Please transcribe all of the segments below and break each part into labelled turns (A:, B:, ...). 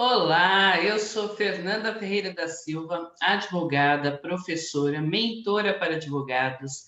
A: Olá, eu sou Fernanda Ferreira da Silva, advogada, professora, mentora para advogados.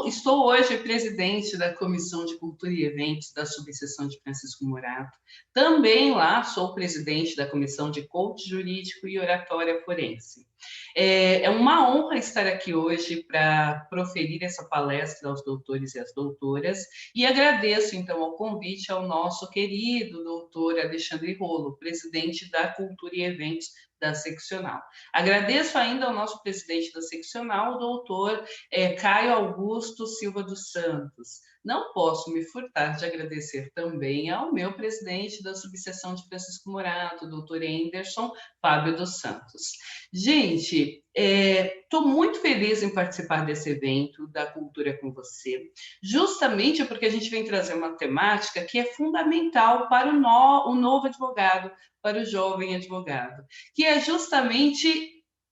A: Estou hoje presidente da Comissão de Cultura e Eventos da Subseção de Francisco Morato. Também lá sou presidente da Comissão de Coach Jurídico e Oratória Forense. É uma honra estar aqui hoje para proferir essa palestra aos doutores e às doutoras e agradeço, então, o convite ao nosso querido doutor Alexandre Rolo, presidente da Cultura e Eventos da Seccional. Agradeço ainda ao nosso presidente da Seccional, o doutor Caio Augusto Silva dos Santos. Não posso me furtar de agradecer também ao meu presidente da subseção de Francisco Morato, doutor Anderson Fábio dos Santos. Gente, estou muito feliz em participar desse evento da cultura com você, justamente porque a gente vem trazer uma temática que é fundamental para o novo advogado, para o jovem advogado, que é justamente,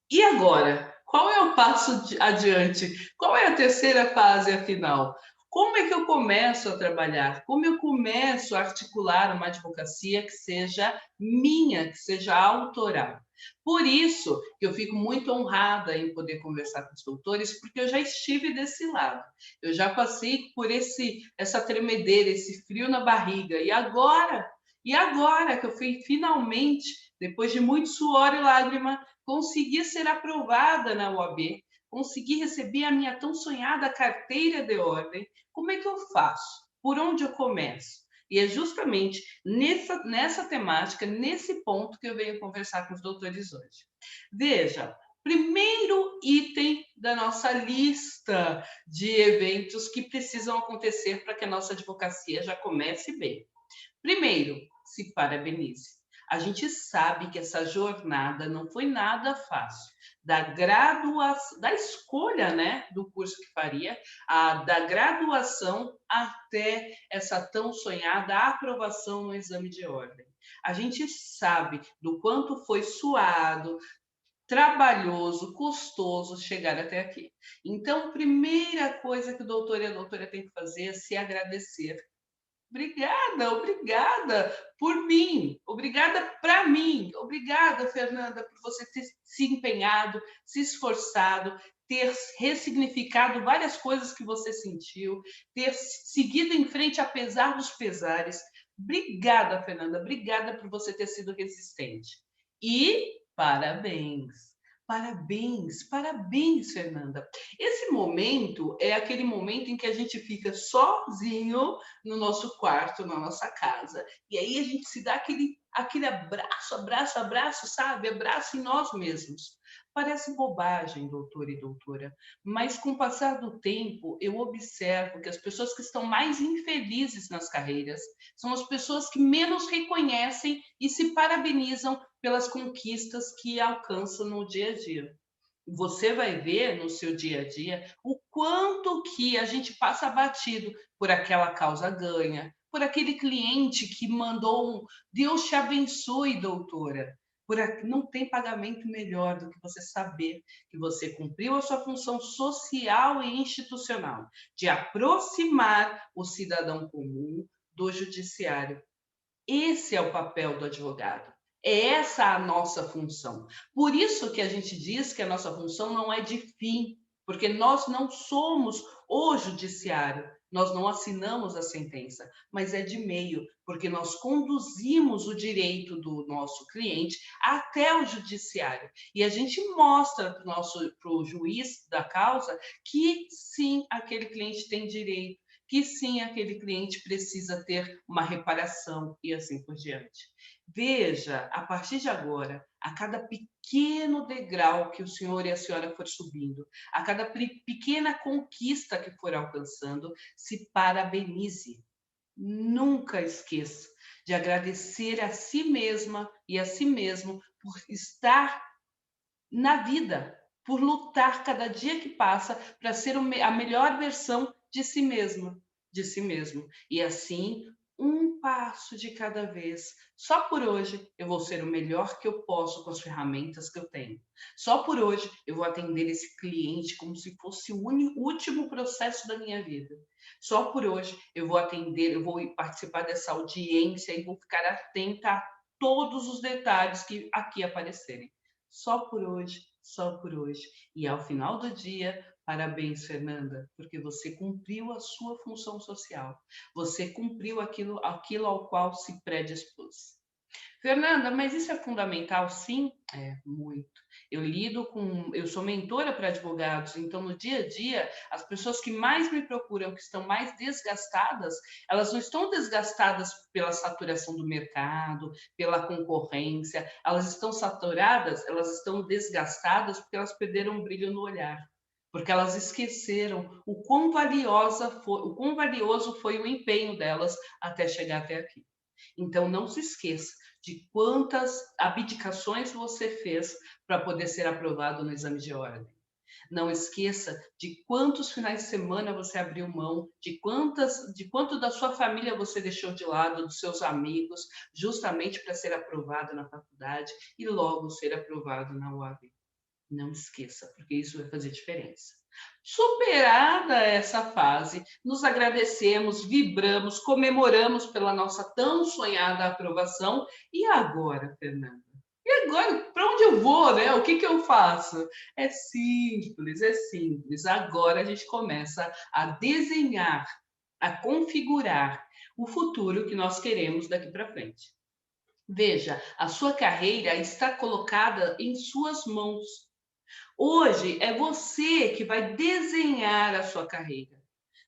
A: e agora? Qual é o passo adiante? Qual é a terceira fase, afinal? Como é que eu começo a trabalhar? Como eu começo a articular uma advocacia que seja minha, que seja autoral? Por isso que eu fico muito honrada em poder conversar com os doutores, porque eu já estive desse lado. Eu já passei por essa tremedeira, esse frio na barriga. E agora que eu fui finalmente, depois de muito suor e lágrima, consegui ser aprovada na UAB, consegui receber a minha tão sonhada carteira de ordem. Como é que eu faço? Por onde eu começo? E é justamente nessa temática, nesse ponto, que eu venho conversar com os doutores hoje. Veja, primeiro item da nossa lista de eventos que precisam acontecer para que a nossa advocacia já comece bem. Primeiro, se parabenize. A gente sabe que essa jornada não foi nada fácil. Da graduação, da escolha, né, do curso que faria, da graduação até essa tão sonhada aprovação no exame de ordem. A gente sabe do quanto foi suado, trabalhoso, custoso chegar até aqui. Então, primeira coisa que o doutor e a doutora têm que fazer é se agradecer. Obrigada, obrigada por mim, obrigada para mim, obrigada, Fernanda, por você ter se empenhado, se esforçado, ter ressignificado várias coisas que você sentiu, ter seguido em frente apesar dos pesares. Obrigada, Fernanda, obrigada por você ter sido resistente. E parabéns. Parabéns, parabéns, Fernanda. Esse momento é aquele momento em que a gente fica sozinho no nosso quarto, na nossa casa. E aí a gente se dá aquele abraço, abraço, abraço, sabe? Abraço em nós mesmos. Parece bobagem, doutor e doutora, mas com o passar do tempo, eu observo que as pessoas que estão mais infelizes nas carreiras são as pessoas que menos reconhecem e se parabenizam pelas conquistas que alcançam no dia a dia. Você vai ver no seu dia a dia o quanto que a gente passa batido por aquela causa ganha, por aquele cliente que mandou um Deus te abençoe, doutora. Não tem pagamento melhor do que você saber que você cumpriu a sua função social e institucional de aproximar o cidadão comum do judiciário. Esse é o papel do advogado. É essa a nossa função. Por isso que a gente diz que a nossa função não é de fim, porque nós não somos o judiciário, nós não assinamos a sentença, mas é de meio, porque nós conduzimos o direito do nosso cliente até o judiciário. E a gente mostra para o juiz da causa que sim, aquele cliente tem direito, que sim, aquele cliente precisa ter uma reparação e assim por diante. Veja, a partir de agora, a cada pequeno degrau que o senhor e a senhora for subindo, a cada pequena conquista que for alcançando, se parabenize. Nunca esqueça de agradecer a si mesma e a si mesmo por estar na vida, por lutar cada dia que passa para ser a melhor versão de si mesma, de si mesmo. E assim, um passo de cada vez. Só por hoje eu vou ser o melhor que eu posso com as ferramentas que eu tenho. Só por hoje eu vou atender esse cliente como se fosse o último processo da minha vida. Só por hoje eu vou atender, eu vou participar dessa audiência e vou ficar atenta a todos os detalhes que aqui aparecerem. Só por hoje, só por hoje. E ao final do dia, parabéns, Fernanda, porque você cumpriu a sua função social. Você cumpriu aquilo ao qual se predispôs. Fernanda, mas isso é fundamental, sim? É, muito. Eu sou mentora para advogados, então no dia a dia, as pessoas que mais me procuram, que estão mais desgastadas, elas não estão desgastadas pela saturação do mercado, pela concorrência, elas estão saturadas, elas estão desgastadas porque elas perderam o brilho no olhar. Porque elas esqueceram o quão valioso foi o empenho delas até chegar até aqui. Então, não se esqueça de quantas abdicações você fez para poder ser aprovado no exame de ordem. Não esqueça de quantos finais de semana você abriu mão, de quanto da sua família você deixou de lado, dos seus amigos, justamente para ser aprovado na faculdade e logo ser aprovado na UAB. Não esqueça, porque isso vai fazer diferença. Superada essa fase, nos agradecemos, vibramos, comemoramos pela nossa tão sonhada aprovação. E agora, Fernanda? E agora, para onde eu vou, né? O que eu faço? É simples, é simples. Agora a gente começa a desenhar, a configurar o futuro que nós queremos daqui para frente. Veja, a sua carreira está colocada em suas mãos. Hoje é você que vai desenhar a sua carreira.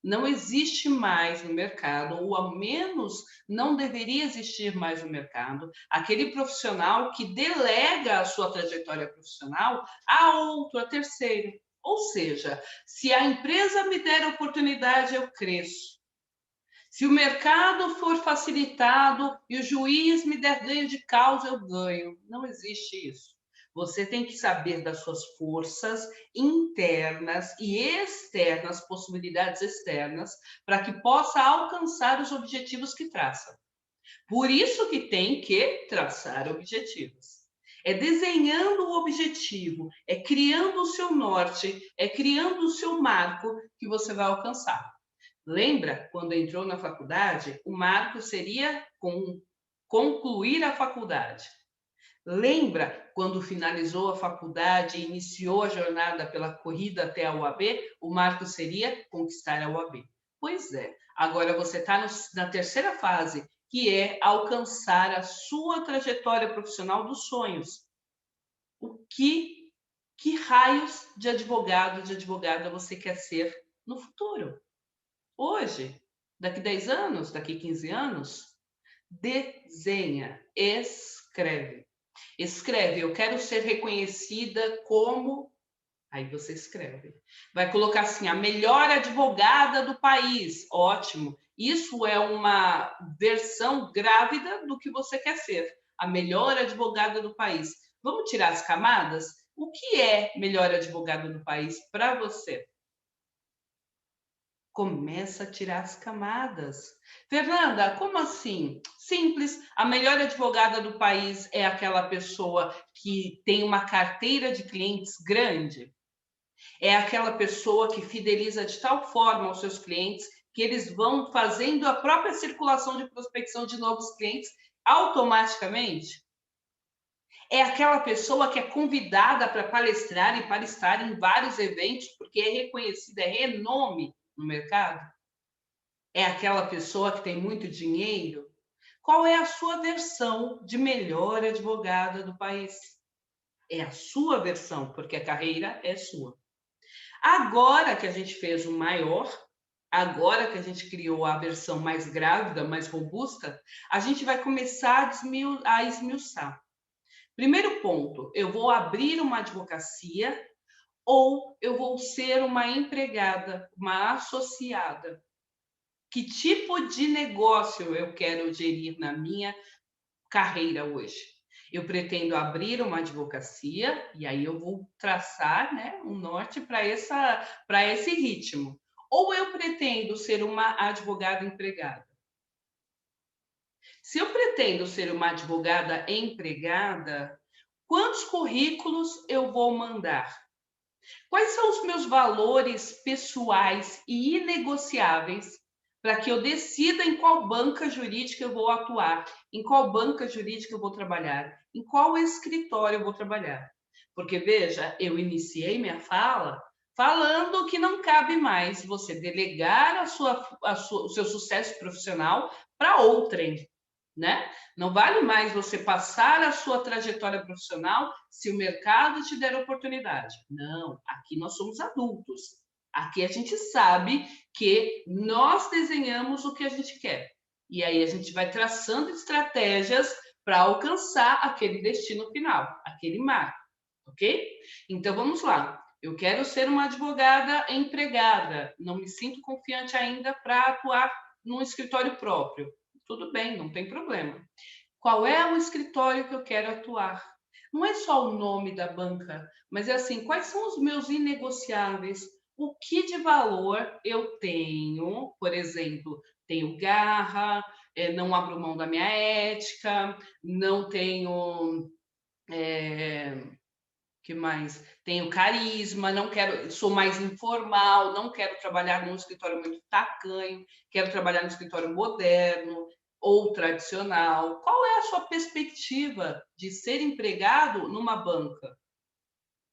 A: Não existe mais no mercado, ou ao menos não deveria existir mais no mercado, aquele profissional que delega a sua trajetória profissional a outro, a terceiro. Ou seja, se a empresa me der oportunidade, eu cresço. Se o mercado for facilitado e o juiz me der ganho de causa, eu ganho. Não existe isso. Você tem que saber das suas forças internas e externas, possibilidades externas, para que possa alcançar os objetivos que traça. Por isso que tem que traçar objetivos. É desenhando o objetivo, é criando o seu norte, é criando o seu marco que você vai alcançar. Lembra, quando entrou na faculdade, o marco seria concluir a faculdade. Lembra, quando finalizou a faculdade e iniciou a jornada pela corrida até a UAB, o marco seria conquistar a UAB. Pois é, agora você está na terceira fase, que é alcançar a sua trajetória profissional dos sonhos. Que raios de advogado, de advogada você quer ser no futuro? Hoje, daqui 10 anos, daqui 15 anos, desenha, escreve. Escreve, eu quero ser reconhecida como. Aí você escreve. Vai colocar assim, a melhor advogada do país. Ótimo. Isso é uma versão grávida do que você quer ser. A melhor advogada do país. Vamos tirar as camadas? O que é melhor advogada do país para você? Começa a tirar as camadas. Fernanda, como assim? Simples. A melhor advogada do país é aquela pessoa que tem uma carteira de clientes grande. É aquela pessoa que fideliza de tal forma os seus clientes que eles vão fazendo a própria circulação de prospecção de novos clientes automaticamente. É aquela pessoa que é convidada para palestrar e palestrar em vários eventos porque é reconhecida, é renome no mercado. É aquela pessoa que tem muito dinheiro? Qual é a sua versão de melhor advogada do país? É a sua versão, porque a carreira é sua. Agora que a gente fez o maior, agora que a gente criou a versão mais grávida, mais robusta, a gente vai começar a esmiuçar. Primeiro ponto, eu vou abrir uma advocacia ou eu vou ser uma empregada, uma associada? Que tipo de negócio eu quero gerir na minha carreira hoje? Eu pretendo abrir uma advocacia e aí eu vou traçar, né, um norte para esse ritmo. Ou eu pretendo ser uma advogada empregada? Se eu pretendo ser uma advogada empregada, quantos currículos eu vou mandar? Quais são os meus valores pessoais e inegociáveis para que eu decida em qual banca jurídica eu vou atuar, em qual banca jurídica eu vou trabalhar, em qual escritório eu vou trabalhar. Porque, veja, eu iniciei minha fala falando que não cabe mais você delegar o seu sucesso profissional para outrem, né? Não vale mais você passar a sua trajetória profissional se o mercado te der oportunidade. Não, aqui nós somos adultos. Aqui a gente sabe que nós desenhamos o que a gente quer. E aí a gente vai traçando estratégias para alcançar aquele destino final, aquele marco, ok? Então vamos lá. Eu quero ser uma advogada empregada, não me sinto confiante ainda para atuar num escritório próprio. Tudo bem, não tem problema. Qual é o escritório que eu quero atuar? Não é só o nome da banca, mas é assim, quais são os meus inegociáveis? O que de valor eu tenho? Por exemplo, tenho garra, não abro mão da minha ética, não tenho que mais? Tenho carisma, não quero, sou mais informal, não quero trabalhar num escritório muito tacanho, quero trabalhar num escritório moderno ou tradicional. Qual é a sua perspectiva de ser empregado numa banca?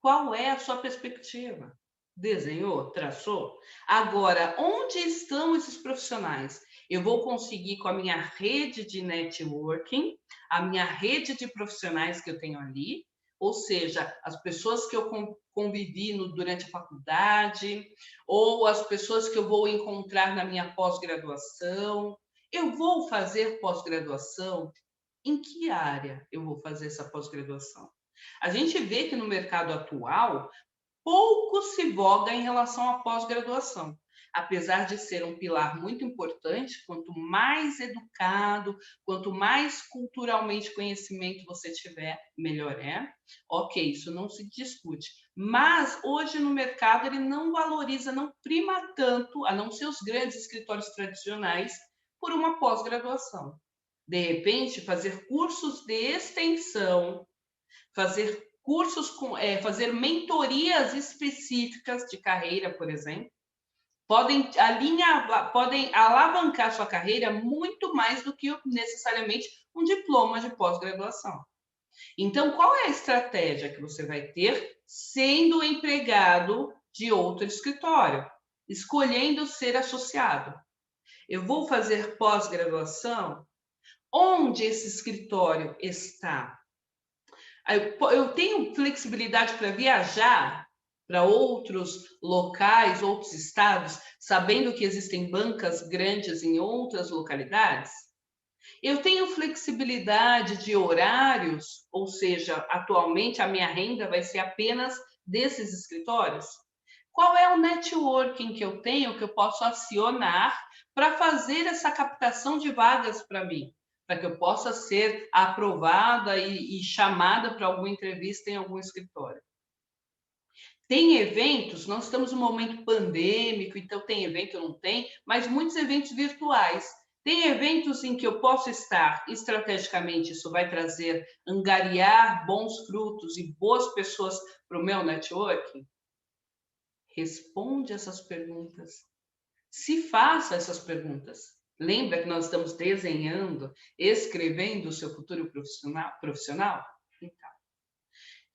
A: Qual é a sua perspectiva? Desenhou? Traçou? Agora, onde estão esses profissionais? Eu vou conseguir com a minha rede de networking, a minha rede de profissionais que eu tenho ali, ou seja, as pessoas que eu convivi durante a faculdade, ou as pessoas que eu vou encontrar na minha pós-graduação. Eu vou fazer pós-graduação? Em que área eu vou fazer essa pós-graduação? A gente vê que no mercado atual, pouco se voga em relação à pós-graduação. Apesar de ser um pilar muito importante, quanto mais educado, quanto mais culturalmente conhecimento você tiver, melhor é. Ok, isso não se discute. Mas hoje no mercado ele não valoriza, não prima tanto, a não ser os grandes escritórios tradicionais, por uma pós-graduação. De repente, fazer cursos de extensão, fazer cursos fazer mentorias específicas de carreira, por exemplo, podem alavancar sua carreira muito mais do que necessariamente um diploma de pós-graduação. Então, qual é a estratégia que você vai ter sendo empregado de outro escritório, escolhendo ser associado? Eu vou fazer pós-graduação? Onde esse escritório está? Eu tenho flexibilidade para viajar para outros locais, outros estados, sabendo que existem bancas grandes em outras localidades? Eu tenho flexibilidade de horários, ou seja, atualmente a minha renda vai ser apenas desses escritórios? Qual é o networking que eu tenho que eu posso acionar para fazer essa captação de vagas para mim? Para que eu possa ser aprovada e chamada para alguma entrevista em algum escritório. Tem eventos, nós estamos num momento pandêmico, então tem evento, não tem, mas muitos eventos virtuais. Tem eventos em que eu posso estar estrategicamente, isso vai trazer, angariar bons frutos e boas pessoas para o meu networking? Responde essas perguntas. Se faça essas perguntas. Lembra que nós estamos desenhando, escrevendo o seu futuro profissional? Então,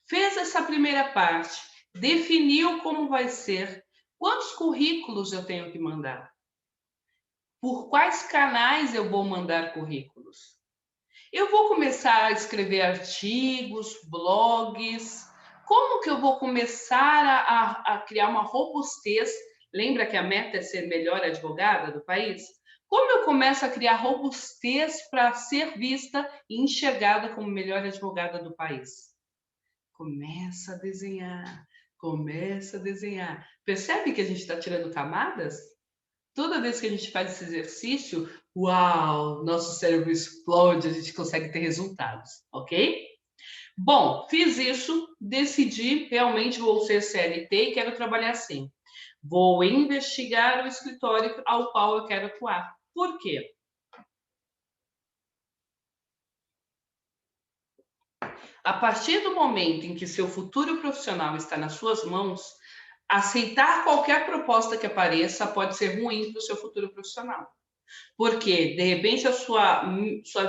A: fez essa primeira parte, definiu como vai ser, quantos currículos eu tenho que mandar? Por quais canais eu vou mandar currículos? Eu vou começar a escrever artigos, blogs. Como que eu vou começar a criar uma robustez? Lembra que a meta é ser melhor advogada do país? Como eu começo a criar robustez para ser vista e enxergada como melhor advogada do país? Começa a desenhar, começa a desenhar. Percebe que a gente está tirando camadas? Toda vez que a gente faz esse exercício, uau, nosso cérebro explode, a gente consegue ter resultados, ok? Bom, fiz isso, decidi, realmente vou ser CLT e quero trabalhar assim. Vou investigar o escritório ao qual eu quero atuar. Por quê? A partir do momento em que seu futuro profissional está nas suas mãos, aceitar qualquer proposta que apareça pode ser ruim para o seu futuro profissional. Porque, de repente, a sua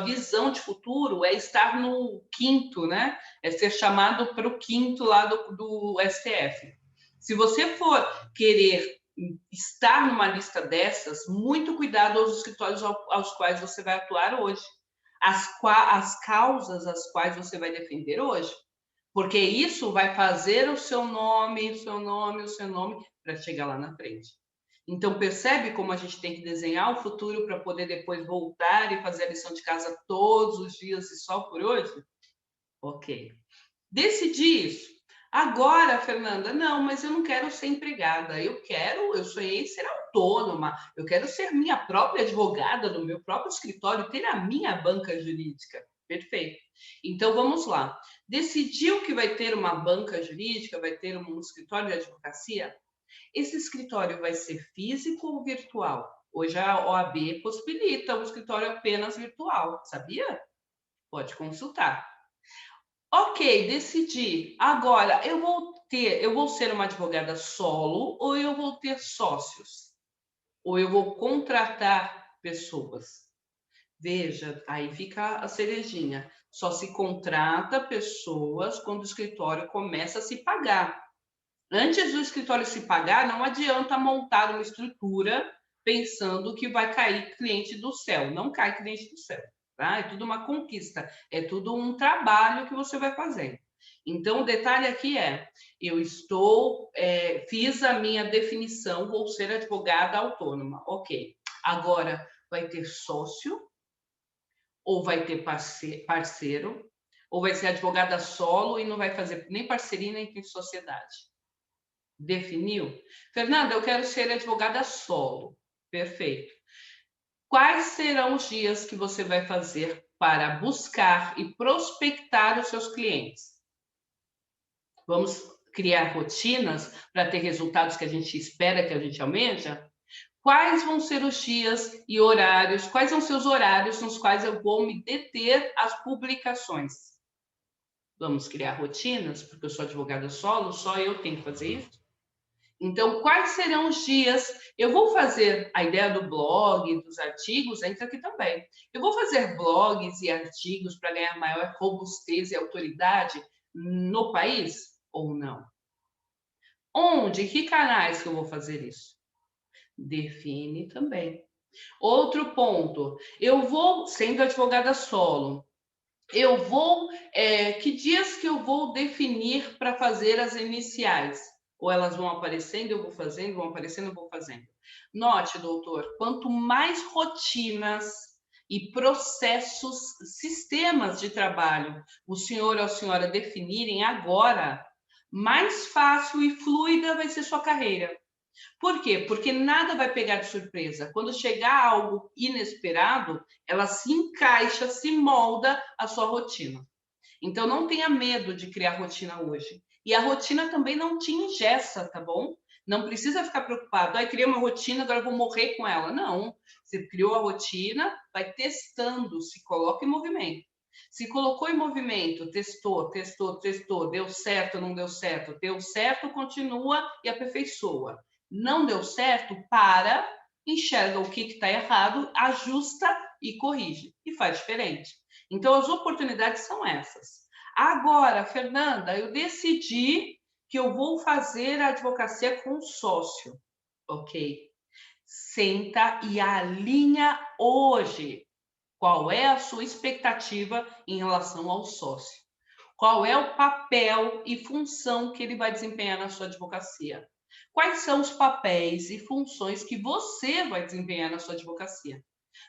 A: visão de futuro é estar no quinto, né? É ser chamado para o quinto lá do STF. Se você for querer estar numa lista dessas, muito cuidado aos escritórios aos quais você vai atuar hoje. As causas às quais você vai defender hoje. Porque isso vai fazer o seu nome, para chegar lá na frente. Então, percebe como a gente tem que desenhar o futuro para poder depois voltar e fazer a lição de casa todos os dias e só por hoje? Ok. Decidi isso. Agora, Fernanda, não, mas eu não quero ser empregada. Eu sonhei em ser autônoma. Eu quero ser minha própria advogada no meu próprio escritório, ter a minha banca jurídica. Perfeito. Então, vamos lá. Decidiu que vai ter uma banca jurídica, vai ter um escritório de advocacia? Esse escritório vai ser físico ou virtual? Hoje a OAB possibilita o escritório apenas virtual, sabia? Pode consultar. Ok, decidi. Agora, eu vou ser uma advogada solo ou eu vou ter sócios? Ou eu vou contratar pessoas? Veja, aí fica a cerejinha. Só se contrata pessoas quando o escritório começa a se pagar. Antes do escritório se pagar, não adianta montar uma estrutura pensando que vai cair cliente do céu. Não cai cliente do céu, tá? É tudo uma conquista, é tudo um trabalho que você vai fazendo. Então, o detalhe aqui é: fiz a minha definição, vou ser advogada autônoma. Ok. Agora, vai ter sócio? Ou vai ter parceiro? Ou vai ser advogada solo e não vai fazer nem parceria nem ter sociedade? Definiu? Fernanda, eu quero ser advogada solo. Perfeito. Quais serão os dias que você vai fazer para buscar e prospectar os seus clientes? Vamos criar rotinas para ter resultados que a gente espera, que a gente almeja? Quais vão ser os dias e horários? Quais vão ser os horários nos quais eu vou me deter às publicações? Vamos criar rotinas, porque eu sou advogada solo, só eu tenho que fazer isso? Então, quais serão os dias? Eu vou fazer a ideia do blog, dos artigos, entra aqui também. Eu vou fazer blogs e artigos para ganhar maior robustez e autoridade no país ou não? Onde? Que canais que eu vou fazer isso? Define também. Outro ponto, eu vou, sendo advogada solo, que dias que eu vou definir para fazer as iniciais? Ou elas vão aparecendo, eu vou fazendo, vão aparecendo, eu vou fazendo. Note, doutor, quanto mais rotinas e processos, sistemas de trabalho o senhor ou a senhora definirem agora, mais fácil e fluida vai ser sua carreira. Por quê? Porque nada vai pegar de surpresa. Quando chegar algo inesperado, ela se encaixa, se molda à sua rotina. Então, não tenha medo de criar rotina hoje. E a rotina também não te engessa, tá bom? Não precisa ficar preocupado. Ai, criei uma rotina, agora eu vou morrer com ela. Não. Você criou a rotina, vai testando, se coloca em movimento. Se colocou em movimento, testou, deu certo, continua e aperfeiçoa. Não deu certo, para, enxerga o que está errado, ajusta e corrige. E faz diferente. Então, as oportunidades são essas. Agora, Fernanda, eu decidi que eu vou fazer a advocacia com sócio. Ok. Senta e alinha hoje. Qual é a sua expectativa em relação ao sócio? Qual é o papel e função que ele vai desempenhar na sua advocacia? Quais são os papéis e funções que você vai desempenhar na sua advocacia?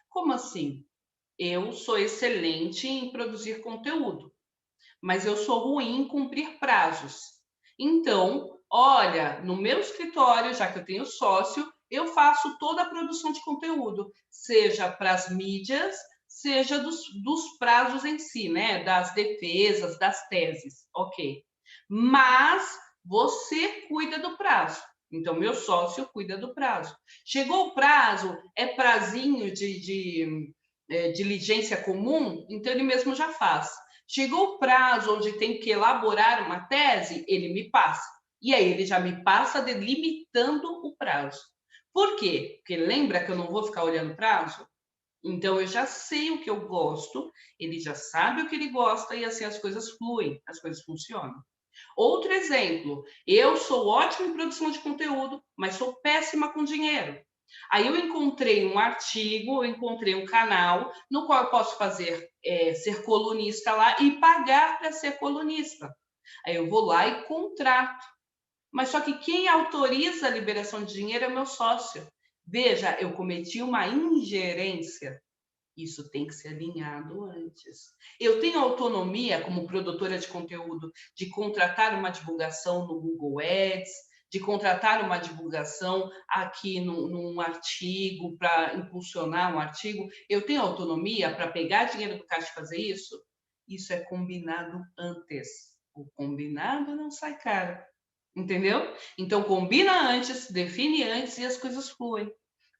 A: Como assim? Eu sou excelente em produzir conteúdo, mas eu sou ruim em cumprir prazos. Então, olha, no meu escritório, já que eu tenho sócio, eu faço toda a produção de conteúdo, seja para as mídias, seja dos prazos em si, né? Das defesas, das teses, ok. Mas você cuida do prazo. Então, meu sócio cuida do prazo. Chegou o prazo, é prazinho de diligência comum, então ele mesmo já faz. Chegou o prazo onde tem que elaborar uma tese, ele me passa. E aí ele já me passa delimitando o prazo. Por quê? Porque lembra que eu não vou ficar olhando prazo? Então, eu já sei o que eu gosto, ele já sabe o que ele gosta e assim as coisas fluem, as coisas funcionam. Outro exemplo, eu sou ótima em produção de conteúdo, mas sou péssima com dinheiro. Aí eu encontrei um artigo, eu encontrei um canal no qual eu posso fazer ser colunista lá e pagar para ser colunista. Aí eu vou lá e contrato. Mas só que quem autoriza a liberação de dinheiro é o meu sócio. Veja, eu cometi uma ingerência. Isso tem que ser alinhado antes. Eu tenho autonomia, como produtora de conteúdo, de contratar uma divulgação no Google Ads, de contratar uma divulgação aqui num artigo, para impulsionar um artigo. Eu tenho autonomia para pegar dinheiro do caixa e fazer isso? Isso é combinado antes. O combinado não sai caro. Entendeu? Então, combina antes, define antes e as coisas fluem.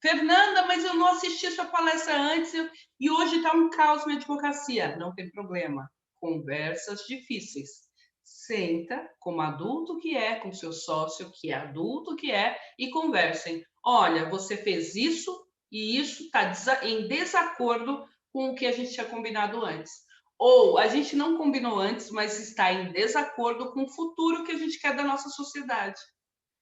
A: Fernanda, mas eu não assisti sua palestra antes e hoje está um caos minha advocacia. Não tem problema. Conversas difíceis. Senta como adulto que é, com seu sócio que é adulto que é, e conversem. Olha, você fez isso e isso está em desacordo com o que a gente tinha combinado antes. Ou a gente não combinou antes, mas está em desacordo com o futuro que a gente quer da nossa sociedade.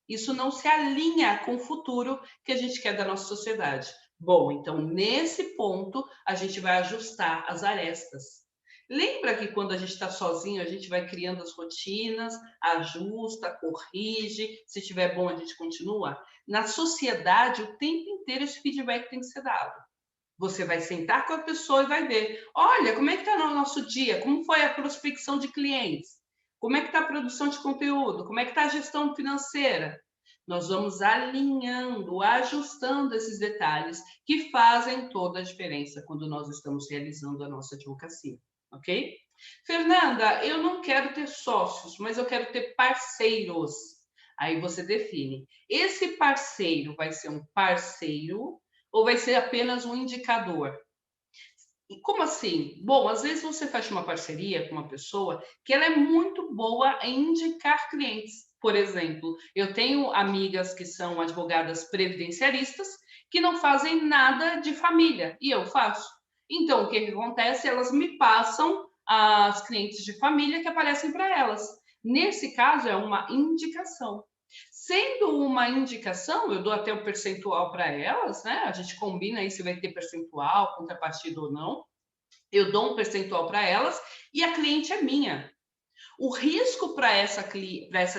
A: Isso não se alinha com o futuro que a gente quer da nossa sociedade. Bom, então nesse ponto a gente vai ajustar as arestas. Lembra que quando a gente está sozinho, a gente vai criando as rotinas, ajusta, corrige, se tiver bom a gente continua? Na sociedade, o tempo inteiro esse feedback tem que ser dado. Você vai sentar com a pessoa e vai ver. Olha, como é que está no nosso dia? Como foi a prospecção de clientes? Como é que está a produção de conteúdo? Como é que está a gestão financeira? Nós vamos alinhando, ajustando esses detalhes que fazem toda a diferença quando nós estamos realizando a nossa advocacia, ok? Fernanda, eu não quero ter sócios, mas eu quero ter parceiros. Aí você define. Esse parceiro vai ser um parceiro ou vai ser apenas um indicador? E como assim? Bom, às vezes você faz uma parceria com uma pessoa que ela é muito boa em indicar clientes. Por exemplo, eu tenho amigas que são advogadas previdenciaristas que não fazem nada de família e eu faço. Então, o que acontece? Elas me passam as clientes de família que aparecem para elas. Nesse caso, é uma indicação. Sendo uma indicação, eu dou até o percentual para elas, né? A gente combina aí se vai ter percentual, contrapartida ou não. Eu dou um percentual para elas e a cliente é minha. O risco para essa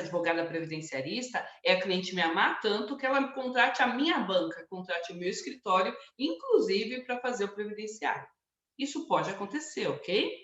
A: advogada previdenciarista é a cliente me amar tanto que ela contrate a minha banca, contrate o meu escritório, inclusive para fazer o previdenciário. Isso pode acontecer, ok?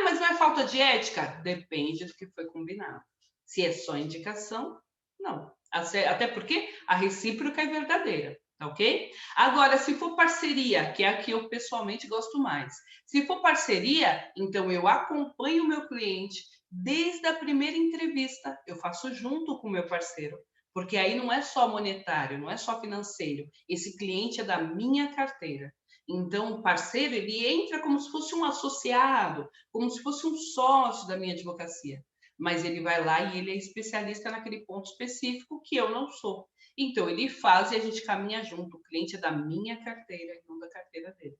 A: Mas não é falta de ética? Depende do que foi combinado. Se é só indicação, não. Até porque a recíproca é verdadeira, tá ok? Agora, se for parceria, que é a que eu pessoalmente gosto mais, se for parceria, então eu acompanho o meu cliente desde a primeira entrevista, eu faço junto com o meu parceiro, porque aí não é só monetário, não é só financeiro, esse cliente é da minha carteira. Então, o parceiro, ele entra como se fosse um associado, como se fosse um sócio da minha advocacia. Mas ele vai lá e ele é especialista naquele ponto específico que eu não sou. Então, ele faz e a gente caminha junto. O cliente é da minha carteira e não da carteira dele.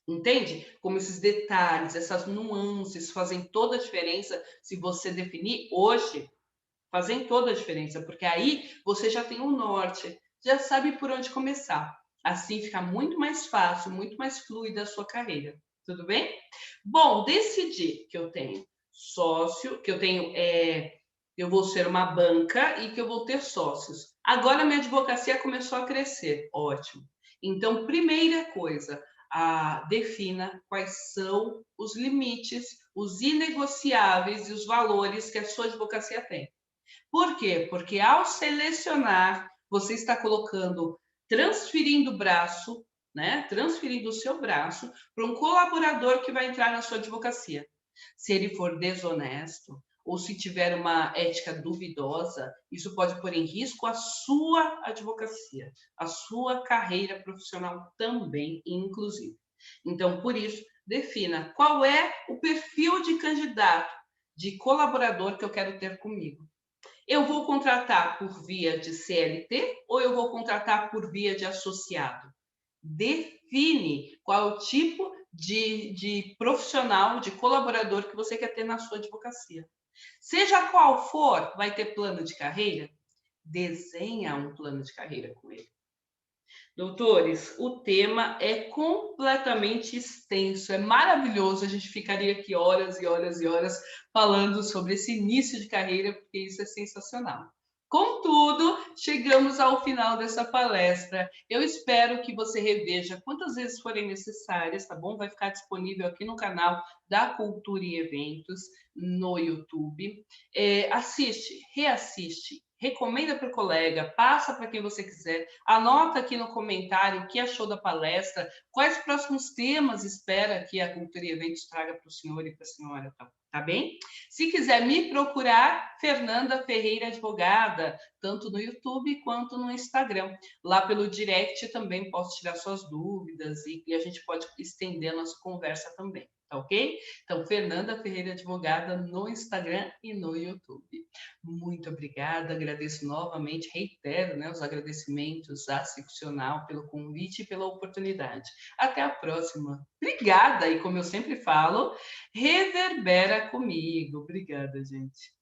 A: Entende? Como esses detalhes, essas nuances fazem toda a diferença se você definir hoje, fazem toda a diferença, porque aí você já tem um norte, já sabe por onde começar. Assim fica muito mais fácil, muito mais fluida a sua carreira. Tudo bem? Bom, decidi que eu tenho sócio, que eu tenho, eu vou ser uma banca e que eu vou ter sócios. Agora minha advocacia começou a crescer. Ótimo. Então, primeira coisa, defina quais são os limites, os inegociáveis e os valores que a sua advocacia tem. Por quê? Porque ao selecionar, você está colocando, transferindo o braço, né? Transferindo o seu braço para um colaborador que vai entrar na sua advocacia. Se ele for desonesto ou se tiver uma ética duvidosa, isso pode pôr em risco a sua advocacia, a sua carreira profissional também, inclusive. Então, por isso, defina qual é o perfil de candidato, de colaborador que eu quero ter comigo. Eu vou contratar por via de CLT ou eu vou contratar por via de associado? Define qual é o tipo de profissional, de colaborador que você quer ter na sua advocacia. Seja qual for, vai ter plano de carreira? Desenha um plano de carreira com ele. Doutores, o tema é completamente extenso, é maravilhoso, a gente ficaria aqui horas e horas e horas falando sobre esse início de carreira, porque isso é sensacional. Contudo, chegamos ao final dessa palestra. Eu espero que você reveja quantas vezes forem necessárias, tá bom? Vai ficar disponível aqui no canal da Cultura e Eventos, no YouTube. Assiste, reassiste, recomenda para o colega, passa para quem você quiser, anota aqui no comentário o que achou da palestra, quais próximos temas espera que a Cultura e Eventos traga para o senhor e para a senhora, tá bem? Se quiser me procurar, Fernanda Ferreira Advogada, tanto no YouTube quanto no Instagram. Lá pelo direct também posso tirar suas dúvidas e a gente pode estender a nossa conversa também, tá ok? Então, Fernanda Ferreira Advogada no Instagram e no YouTube. Muito obrigada, agradeço novamente, reitero, né, os agradecimentos à Seccional pelo convite e pela oportunidade. Até a próxima. Obrigada, e como eu sempre falo, reverbera comigo. Obrigada, gente.